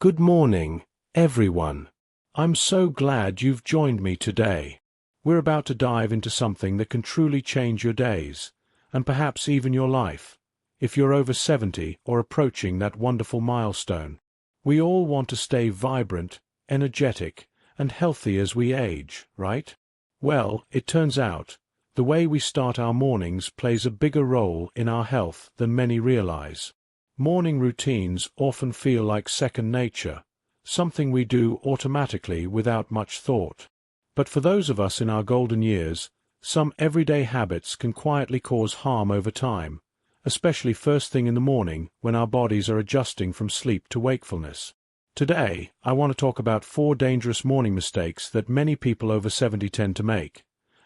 Good morning, everyone. I'm so glad you've joined me today. We're about to dive into something that can truly change your days, and perhaps even your life, if you're over 70 or approaching that wonderful milestone. We all want to stay vibrant, energetic, and healthy as we age, right? Well, it turns out, the way we start our mornings plays a bigger role in our health than many realize. Morning routines often feel like second nature, something we do automatically without much thought. But for those of us in our golden years, some everyday habits can quietly cause harm over time, especially first thing in the morning when our bodies are adjusting from sleep to wakefulness. Today, I want to talk about 4 dangerous morning mistakes that many people over 70 tend to make,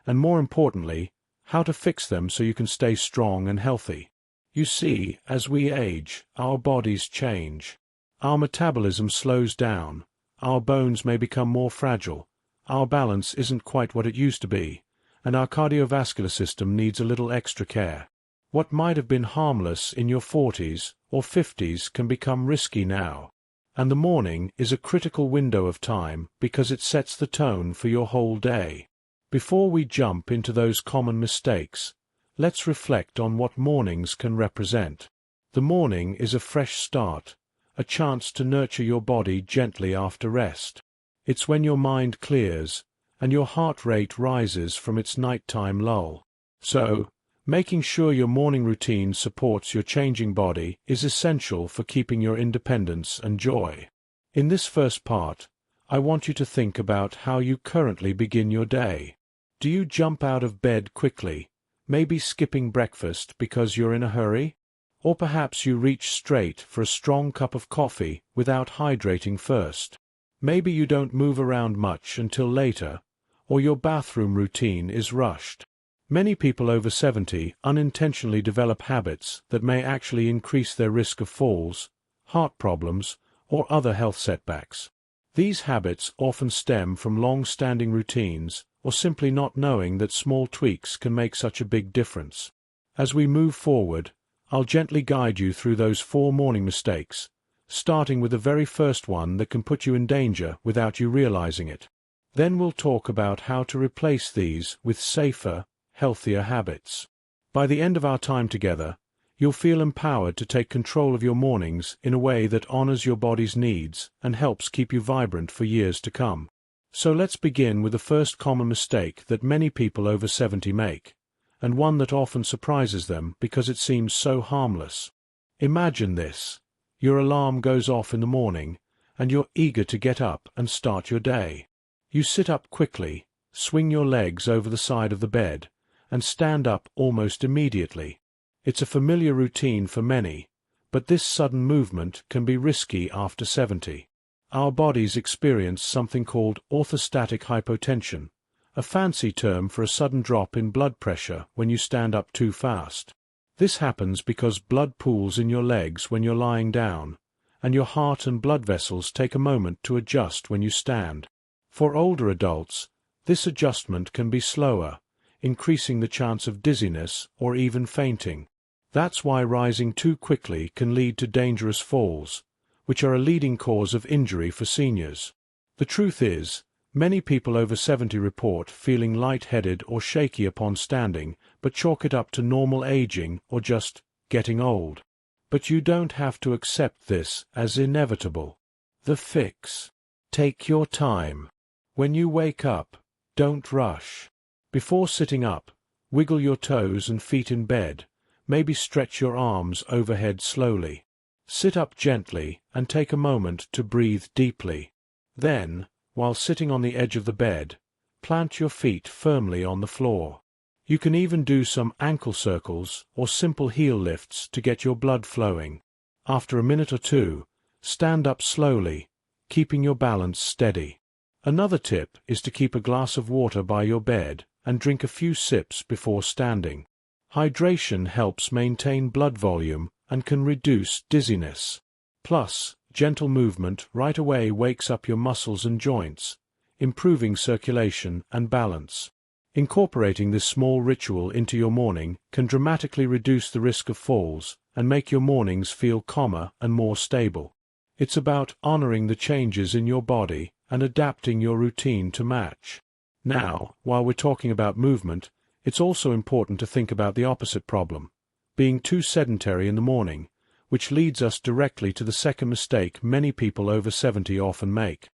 and more importantly, how to fix them so you can stay strong and healthy. You see, as we age, our bodies change. Our metabolism slows down, our bones may become more fragile, our balance isn't quite what it used to be, and our cardiovascular system needs a little extra care. What might have been harmless in your 40s or 50s can become risky now. And the morning is a critical window of time because it sets the tone for your whole day. Before we jump into those common mistakes, let's reflect on what mornings can represent. The morning is a fresh start, a chance to nurture your body gently after rest. It's when your mind clears, and your heart rate rises from its nighttime lull. So, making sure your morning routine supports your changing body is essential for keeping your independence and joy. In this first part, I want you to think about how you currently begin your day. Do you jump out of bed quickly, maybe skipping breakfast because you're in a hurry? Or perhaps you reach straight for a strong cup of coffee without hydrating first. Maybe you don't move around much until later, or your bathroom routine is rushed. Many people over 70 unintentionally develop habits that may actually increase their risk of falls, heart problems, or other health setbacks. These habits often stem from long-standing routines or simply not knowing that small tweaks can make such a big difference. As we move forward, I'll gently guide you through those 4 morning mistakes, starting with the very first one that can put you in danger without you realizing it. Then we'll talk about how to replace these with safer, healthier habits. By the end of our time together, you'll feel empowered to take control of your mornings in a way that honors your body's needs and helps keep you vibrant for years to come. So let's begin with the first common mistake that many people over 70 make, and one that often surprises them because it seems so harmless. Imagine this. Your alarm goes off in the morning, and you're eager to get up and start your day. You sit up quickly, swing your legs over the side of the bed, and stand up almost immediately. It's a familiar routine for many, but this sudden movement can be risky after 70. Our bodies experience something called orthostatic hypotension, a fancy term for a sudden drop in blood pressure when you stand up too fast. This happens because blood pools in your legs when you're lying down, and your heart and blood vessels take a moment to adjust when you stand. For older adults, this adjustment can be slower, increasing the chance of dizziness or even fainting. That's why rising too quickly can lead to dangerous falls, which are a leading cause of injury for seniors. The truth is, many people over 70 report feeling lightheaded or shaky upon standing, but chalk it up to normal aging or just getting old. But you don't have to accept this as inevitable. The fix: take your time. When you wake up, don't rush. Before sitting up, wiggle your toes and feet in bed, maybe stretch your arms overhead slowly. Sit up gently and take a moment to breathe deeply. Then, while sitting on the edge of the bed, plant your feet firmly on the floor. You can even do some ankle circles or simple heel lifts to get your blood flowing. After a minute or two, stand up slowly, keeping your balance steady. Another tip is to keep a glass of water by your bed and drink a few sips before standing. Hydration helps maintain blood volume and can reduce dizziness. Plus, gentle movement right away wakes up your muscles and joints, improving circulation and balance. Incorporating this small ritual into your morning can dramatically reduce the risk of falls and make your mornings feel calmer and more stable. It's about honoring the changes in your body and adapting your routine to match. Now, while we're talking about movement, it's also important to think about the opposite problem, being too sedentary in the morning, which leads us directly to the second mistake many people over 70 often make.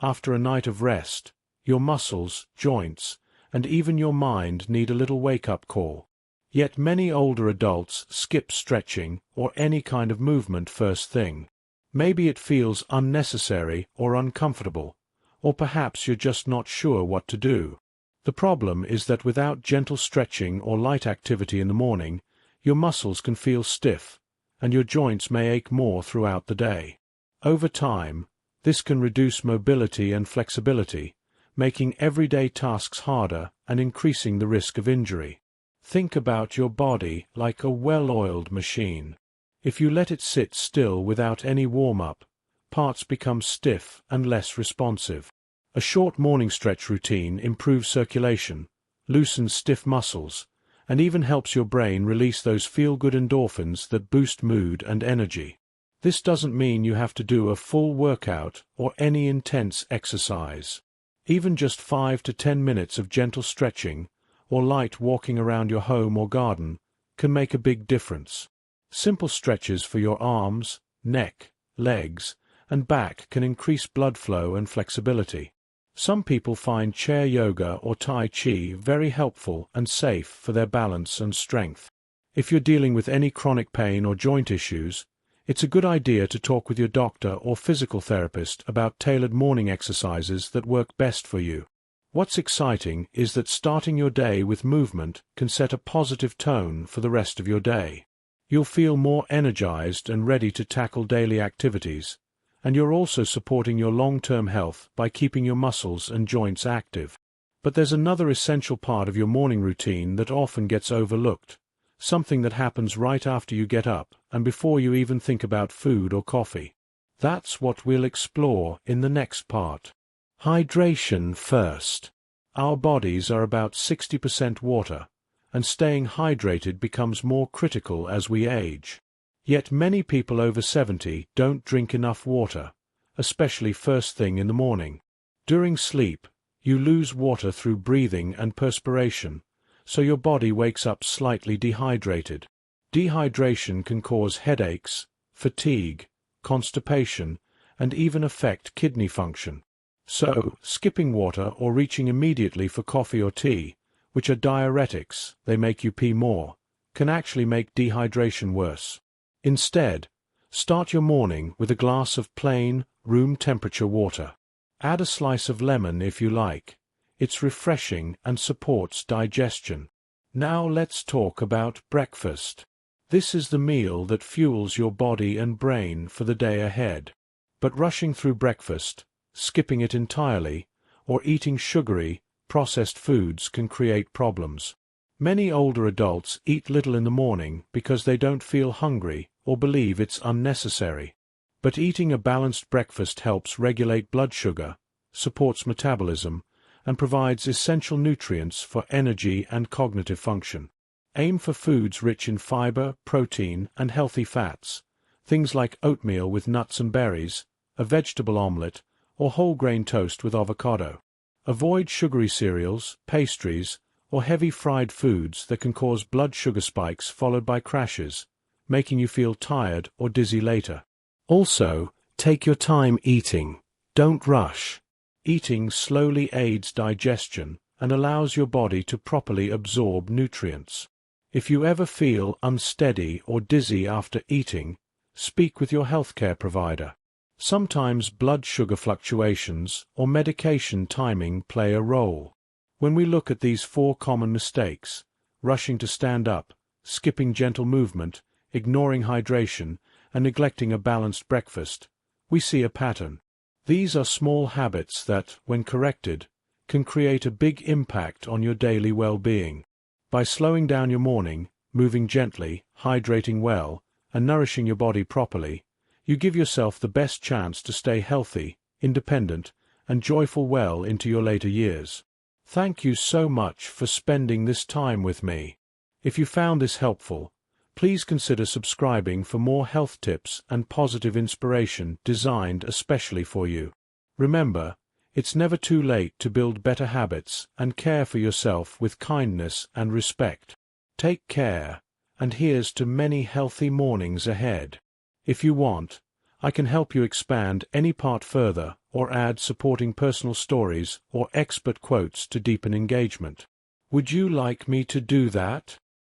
After a night of rest, your muscles, joints, and even your mind need a little wake-up call. Yet many older adults skip stretching or any kind of movement first thing. Maybe it feels unnecessary or uncomfortable, or perhaps you're just not sure what to do. The problem is that without gentle stretching or light activity in the morning, your muscles can feel stiff, and your joints may ache more throughout the day. Over time, this can reduce mobility and flexibility, making everyday tasks harder and increasing the risk of injury. Think about your body like a well-oiled machine. If you let it sit still without any warm-up, parts become stiff and less responsive. A short morning stretch routine improves circulation, loosens stiff muscles, and even helps your brain release those feel-good endorphins that boost mood and energy. This doesn't mean you have to do a full workout or any intense exercise. Even just 5 to 10 minutes of gentle stretching or light walking around your home or garden can make a big difference. Simple stretches for your arms, neck, legs, and back can increase blood flow and flexibility. Some people find chair yoga or Tai Chi very helpful and safe for their balance and strength. If you're dealing with any chronic pain or joint issues, it's a good idea to talk with your doctor or physical therapist about tailored morning exercises that work best for you. What's exciting is that starting your day with movement can set a positive tone for the rest of your day. You'll feel more energized and ready to tackle daily activities, and you're also supporting your long-term health by keeping your muscles and joints active. But there's another essential part of your morning routine that often gets overlooked, something that happens right after you get up and before you even think about food or coffee. That's what we'll explore in the next part. Hydration first. Our bodies are about 60% water, and staying hydrated becomes more critical as we age. Yet many people over 70 don't drink enough water, especially first thing in the morning. During sleep, you lose water through breathing and perspiration, so your body wakes up slightly dehydrated. Dehydration can cause headaches, fatigue, constipation, and even affect kidney function. So, skipping water or reaching immediately for coffee or tea, which are diuretics, they make you pee more, can actually make dehydration worse. Instead, start your morning with a glass of plain, room-temperature water. Add a slice of lemon if you like. It's refreshing and supports digestion. Now let's talk about breakfast. This is the meal that fuels your body and brain for the day ahead. But rushing through breakfast, skipping it entirely, or eating sugary, processed foods can create problems. Many older adults eat little in the morning because they don't feel hungry or believe it's unnecessary. But eating a balanced breakfast helps regulate blood sugar, supports metabolism, and provides essential nutrients for energy and cognitive function. Aim for foods rich in fiber, protein, and healthy fats, things like oatmeal with nuts and berries, a vegetable omelette, or whole grain toast with avocado. Avoid sugary cereals, pastries, or heavy fried foods that can cause blood sugar spikes followed by crashes, making you feel tired or dizzy later. Also, take your time eating. Don't rush. Eating slowly aids digestion and allows your body to properly absorb nutrients. If you ever feel unsteady or dizzy after eating, speak with your healthcare provider. Sometimes blood sugar fluctuations or medication timing play a role. When we look at these 4 common mistakes, rushing to stand up, skipping gentle movement, ignoring hydration, and neglecting a balanced breakfast, we see a pattern. These are small habits that, when corrected, can create a big impact on your daily well-being. By slowing down your morning, moving gently, hydrating well, and nourishing your body properly, you give yourself the best chance to stay healthy, independent, and joyful well into your later years. Thank you so much for spending this time with me. If you found this helpful, please consider subscribing for more health tips and positive inspiration designed especially for you. Remember, it's never too late to build better habits and care for yourself with kindness and respect. Take care, and here's to many healthy mornings ahead. If you want, I can help you expand any part further or add supporting personal stories or expert quotes to deepen engagement. Would you like me to do that?